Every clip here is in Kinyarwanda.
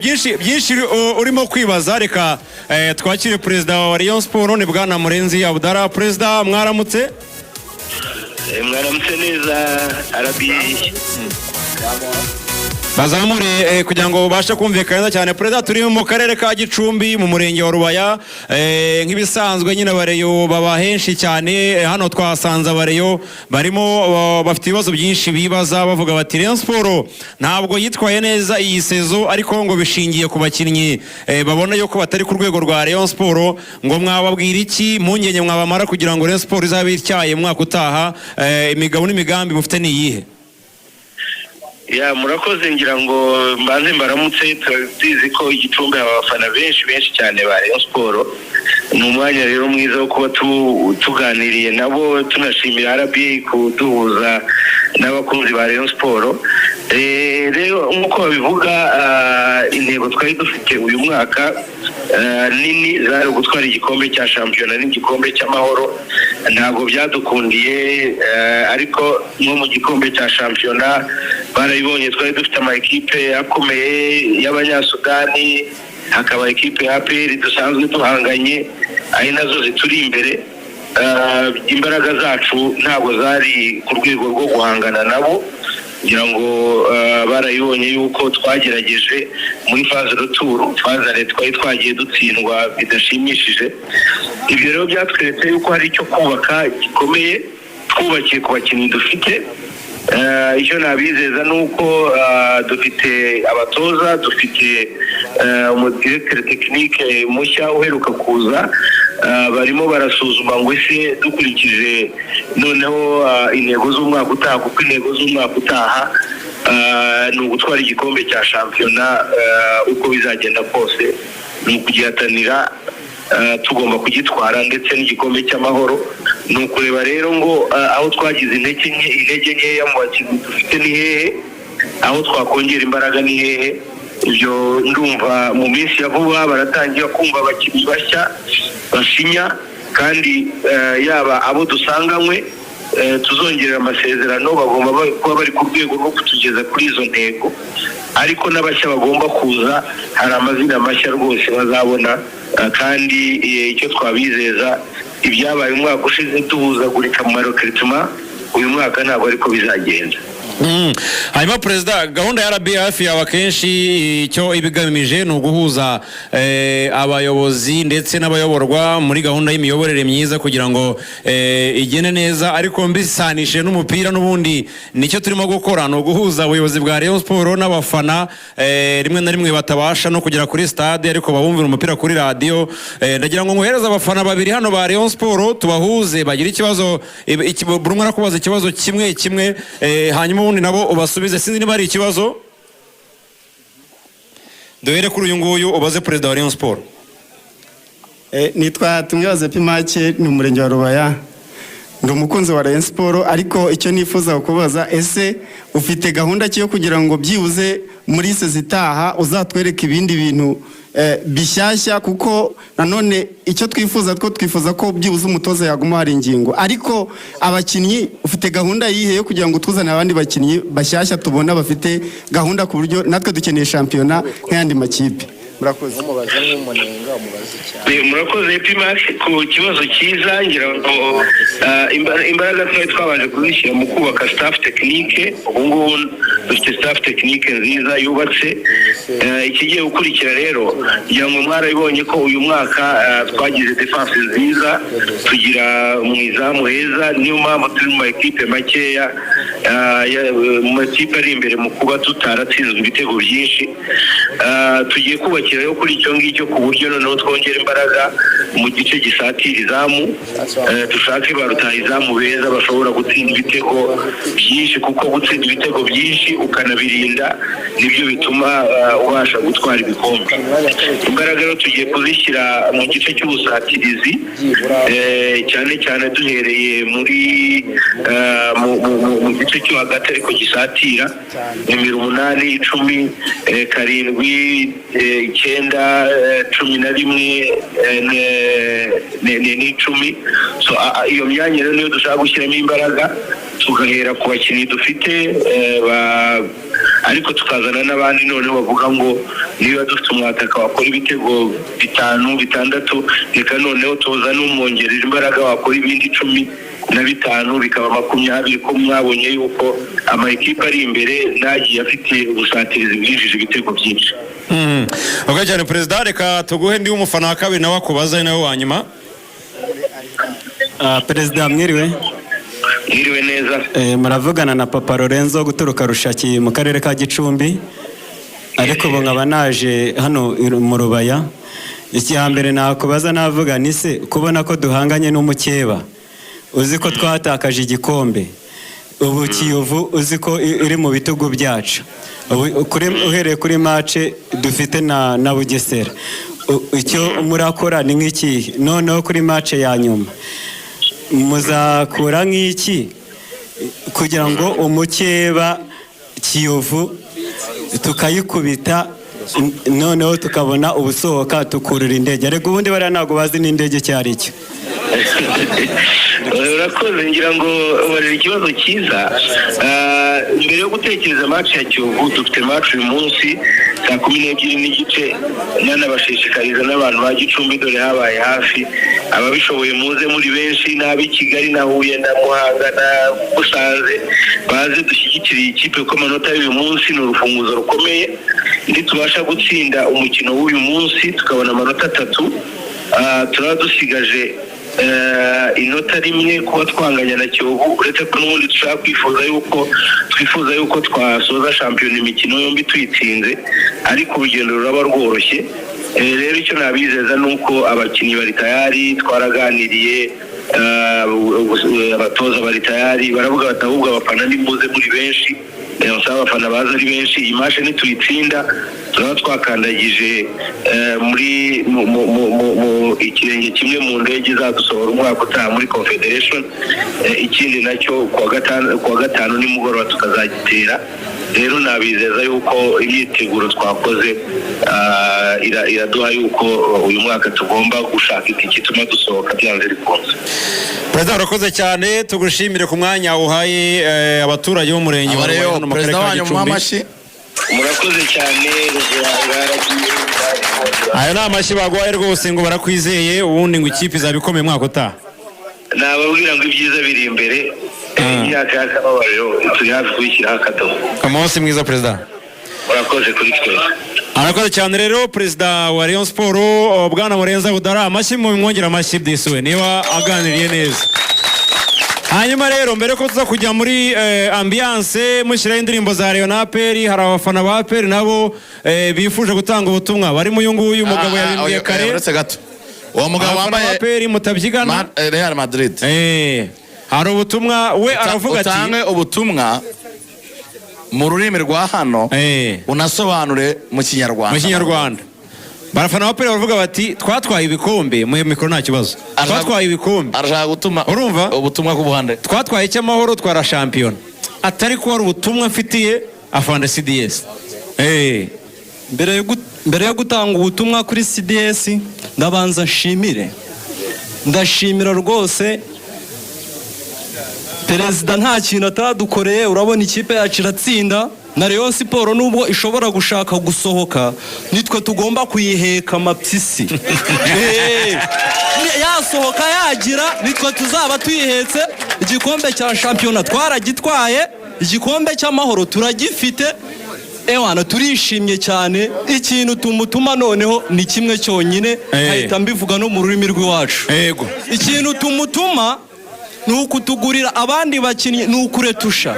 byinshi urimo kwibaza reka twakire perezida wa Rayon Sport ni bwana Murenzi Abdallah. Perezida mwaramutse? Mwaramutse neza Arabi. Bazamure kugira ngo ubashe kumvikana cyane. Perezida, turi mu karere ka Gicumbi mu murenge wa Rubaya, nk'ibisanzwe nyine Abareyo baba henshi cyane. Hano twasanze Abareyo barimo bafite ibibazo byinshi bibaza, bavuga bati Rayon Sport ntabwo yitwaye neza iyi sezo, ariko ngo bishingiye ku bakinnyi babona yuko batari ku rwego rwa Rayon Sport. Ngo mwababwira iki mpungenge mwabamara kugira ngo Rayon Sport izabe ityaye mwaka utaha? Imigabo n'imigambi mufite ni iyihe? Ya murakoze, ngira ngo mbanze mbaramutse. Tuzi ko Igicumbi abafana benshi cyane ba Rayon Sport. Ni umwanya rero mwiza wo kuba tuganiriye nabo, tunashimira RBA kuduhuza n'abakunzi ba Rayon Sport. Rero nk'uko babivuga, intego twari dufite uyu mwaka nini zari ugutwara igikombe cya shampiyona n'igikombe cy'amahoro. Ntabwo byadukundiye, ariko nko mu gikombe cya shampiyona barabibonye, twari dufite ama ekipe akomeye y'Abanyasudani, hakaba ekipe ya APR dusanzwe duhanganye, ari nazo zituri imbere. Imbaraga zacu ntabwo zari ku rwego rwo guhangana nabo, ngira ngo barayibonye yuko twagerageje muri phase retour, phase twari twagiye dutsindwa bidashimishije. Ibyo rero byatweretse yuko hari icyo kubaka gikomeye, twubakiye ku bakinnyi dufite. Icyo nabizeza ni uko dufite abatoza, dufite umudirecteur technique mushya uheruka kuza. Barimo barasuzuma ngo ese dukurikije noneho intego z'umwaka utaha, kuko intego z'umwaka utaha ni ugutwara igikombe cya shampiyona. Uko bizagenda kose ni ukugihatanira, tugomba kugitwara, ndetse n'igikombe cy'amahoro. Ni ukureba rero ngo aho twagize intege nkeya mu bakinnyi dufite ni hehe, aho twakongera imbaraga ni hehe. Ibyo ndumva mu minsi ya vuba baratangira kumva abakinnyi bashya basinya, kandi yaba abo dusanganywe tuzongerera amasezerano, bagomba kuba bari ku rwego rwo kutugeza kuri izo ntego. Ariko n'abashya bagomba kuza, hari amazina mashya rwose bazabona. Kandi icyo twabizeza, ibyabaye umwaka ushize duhuzagurika mu recruitment, uyu mwaka ntabwo ariko bizagenda. Hanyuma perezida, gahunda ya RBA hafi yawe akenshi icyo ibigamije ni uguhuza abayobozi ndetse n'abayoborwa muri gahunda y'imiyoborere myiza kugira ngo igene neza, ariko mbisanishe n'umupira n'ubundi nicyo turimo gukora, ni uguhuza ubuyobozi bwa Rayon Sport n'abafana rimwe na rimwe batabasha no kugera kuri stade, ariko babumvira umupira kuri radio. Ndagira ngo nguhereze abafana babiri hano ba Rayon Sport, tubahuze bagira ikibazo, buri umwe arakubaza ikibazo kimwe, hanyuma ubundi nabo ubasubize. Sinzi niba ari ikibazo. Duhere kuri uyu nguyu ubaze perezida wa Rayon Sport. Nitwa Tumyaze Pimake, ni umurenge wa Rubaya, ndi umukunzi wa Rayon Sport. Ariko icyo nifuza kubaza, ese ufite gahunda ki yo kugira ngo byibuze muri sezitaha uzatwereka ibindi bintu bishyashya? Kuko nanone icyo twifuza ko byibuze umutoza yaguma hari ingingo, ariko abakinnyi ufite gahunda yihe yo kugira ngo tuzane abandi bakinnyi bashyashya tubona bafite gahunda, ku buryo natwe dukeneye shampiyona nk'ayandi makipe? Murakoze. Murakoze Pimake ku kibazo cyiza. Ngira ngo imbaraga twabanje kuzishyira mu kubaka staff technique. Ubu ngubu dufite staff technique nziza yubatse. Ikigiye gukurikira rero, ngira ngo mwarabibonye ko uyu mwaka twagize defense nziza, tugira mu izamu heza. Niyo mpamvu turi mu ekipe makeya, mu makipe ari imbere mu kuba tutaratsinzwe ibitego byinshi. Tugiye kubakira rero kuri icyo ngicyo, ku buryo noneho twongera imbaraga mu gice gisatira izamu. Dushake ba rutahizamu beza bashobora gutsinda ibitego byinshi, kuko gutsinda ibitego byinshi ukanabirinda nibyo bituma ubasha gutwara ibikombe. Imbaraga rero tugiye kuzishyira mu gice cy'ubusatirizi, cyane duhereye muri mu gice cyo hagati ariko gisatira, nimero 8, 10, 7, 9, 11 n'icumi. So iyo myanya rero niyo dushaka gushyiramo imbaraga, tugahera ku bakinnyi dufite ariko tukazana n'abandi noneho bavuga ngo niba dufite umwataka wakora ibitego 5 6 reka noneho tuza n'umwongerera imbaraga wakora ibindi 15 bikaba 20 ko mwabonye yuko ama ekipa ari imbere nagiye afite ubusatirizi bwinjije ibitego byinshi. Okay cyane Perezida, reka tuguhe ndi umufana wa kabiri nawe akubaza nawe wanyuma. Perezida mwiriwe. Mwiriwe neza. Muravugana na Papa Lorenzo guturuka Rushaki mu karere ka Gicumbi, ariko ubu nkaba naje hano mu Rubaya. Icyambere nakubaza navuga ni se kubona ko duhanganye n'umukeba, uzi ko twatakaje igikombe, ubu Kiyovu uzi ko iri mu bitugu byacu, uhereye kuri match dufite na Bugesera, icyo murakora ni nk'iki noneho kuri match ya nyuma muzakura nk'iki kugira ngo umukeba Kiyovu tukayikubita noneho tukabona ubusohoka tukurira indege, ariko ubundi bariya ntabwo bazi n'indege cyari cyo. Urakoze, ngira ngo barira ikibazo cyiza. Mbere yo gutekereza match ya Kiyovu dufite match uyu munsi saa 12:30 nanabashishikariza n'abantu ba Gicumbi dore habaye hafi ababishoboye muze muri benshi n'abi Kigali na Huye na Muhanga na Musanze baze dushyigikira ikipe ko amanota y'uyu munsi ni urufunguzo rukomeye ndi tubasha gutsinda umukino w'uyu munsi tukabona amanota 3 turaba dusigaje inota rimwe kuba twanganya na Kiyovu, uretse ko n'ubundi dushaka twifuza yuko twasoza shampiyona imikino yombi tuyitsinze, ariko urugendo ruraba rworoshye. Rero icyo nabizeza nuko abakinnyi bari tayari, twaraganiriye abatoza bari tayari, baravuga bati ahubwo abafana nimuze muri benshi, nsaba abafana baza ari benshi, iyi mashe nituyitsinda turaba twakandagije muri ikirenge kimwe mu ndege zadusohora umwaka utaha muri Confederation. Ikindi nacyo kuwa gatanu nimugoroba tukazagitera. Rero nabizeza yuko imyiteguro twakoze iraduha yuko uyu mwaka tugomba gushaka itike ituma dusohoka byanze bikunze. Perezida urakoze cyane, tugushimire ku mwanya uhaye abaturage b'umurenge wa Rubaya mu karere ka Gicumbi. Murakoze cyane. Ayo ni amashyi bagwaye rwose ngo barakwizeye, ubundi ngo ikipe izabikomeye mwaka utaha. Nababwira ngo ibyiza biri imbere, imyaka y'akababariro turi hafi kuyishyiraho akadomo. Umunsi mwiza Perezida. Murakoze kuri twese. Arakoze cyane rero Perezida wa Rayon Sport Bwana Murenza Budara, amashyi mu mwongera amashyi Disuwe niba aganiriye neza. Hanyuma rero mbere ko tuza kujya muri ambiance mushyiraho indirimbo za Rayon na APR, hari abafana ba APR nabo bifuje gutanga ubutumwa bari mu yunguyu umugabo yabimbwiye kare. Uretse gato uwo mugabo wambaye APR mutabyigana Real Madrid, hari ubutumwa we aravuga ati utange ubutumwa mu rurimi rwa hano unasobanure mu Kinyarwanda. Barafana wa APR baravuga bati twatwaye ibikombe mu mikoro nta kibazo, twatwaye ibikombe. Arashaka gutuma urumva ubutumwa ku buhande twatwaye cy'amahoro twara shampiyona, atari ko hari ubutumwa mfitiye afande CDS. Mbere yo gutanga ubutumwa kuri CDS ndabanza ndashimira rwose Perezida, nta kintu atadukoreye. Urabona ikipe yacu iratsinda na Rayon Sport, nubwo ishobora gushaka gusohoka nitwe tugomba kuyiheka amapyisi. Yasohoka yagira nitwe tuzaba tuyihetse. Igikombe cya shampiyona twaragitwaye, igikombe cy'amahoro turagifite. Ewana turishimye cyane. Ikintu tumutuma noneho ni kimwe cyonyine, ahita mbivuga no mu rurimi rw'iwacu. Ikintu tumutuma ni ukutugurira abandi bakinnyi, ni ukuretusha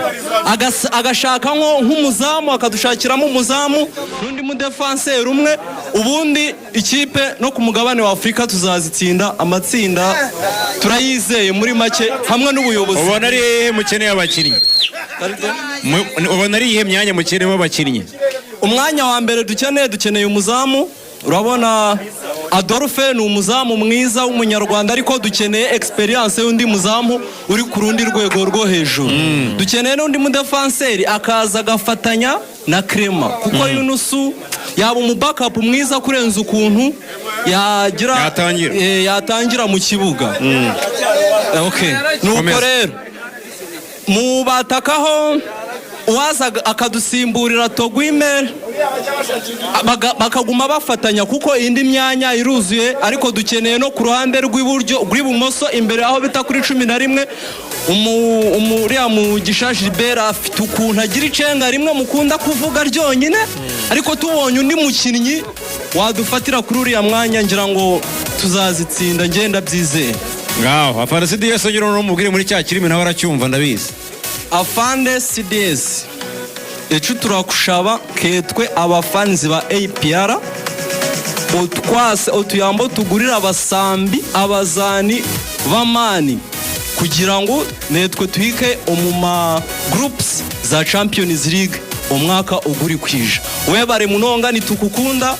agashaka nk'umuzamu, akadushakiramo umuzamu n'undi mudefanseri umwe, ubundi ikipe no ku mugabane wa Afurika tuzazitsinda. Amatsinda turayizeye muri make hamwe n'ubuyobozi. Ubona ari mukeneye abakinnyi, ubona ari ihe myanya mukeneye abakinnyi. Umwanya wa mbere dukeneye umuzamu. Urabona Adolphe ni umuzamu mwiza w'umunyarwanda, ariko dukeneye experience y'undi muzamu uri ku rundi rwego rwo hejuru. Dukeneye n'undi mudefanseri akaza agafatanya na Clement, kuko Yunusu yaba umu backup mwiza kurenza ukuntu yatangira mu kibuga. Nuko rero mubatakaho uwaza akadusimburira Togwimel bakaguma bafatanya kuko indi myanya iruzuye, ariko dukeneye no ku ruhande rw'ibumoso imbere aho bita kuri 11 uriya Mugisha Gilbert afite ukuntu agira icenga rimwe mukunda kuvuga ryonyine, ariko tubonye undi mukinnyi wadufatira kuri uriya mwanya ngira ngo tuzazitsinda, ngenda byizeye. ngaho afande CDS ongera n'umubwire muri cya kirimi nawe aracyumva ndabizi. Afande CDS ecu turakushaba ketwe abafanzi ba APR otwase otuyambo tugurira abasambi abazani bamani kugira ngo netwe twike omuma groups za Champions League umwaka uguri kwija. Webare munonga nitukukunda.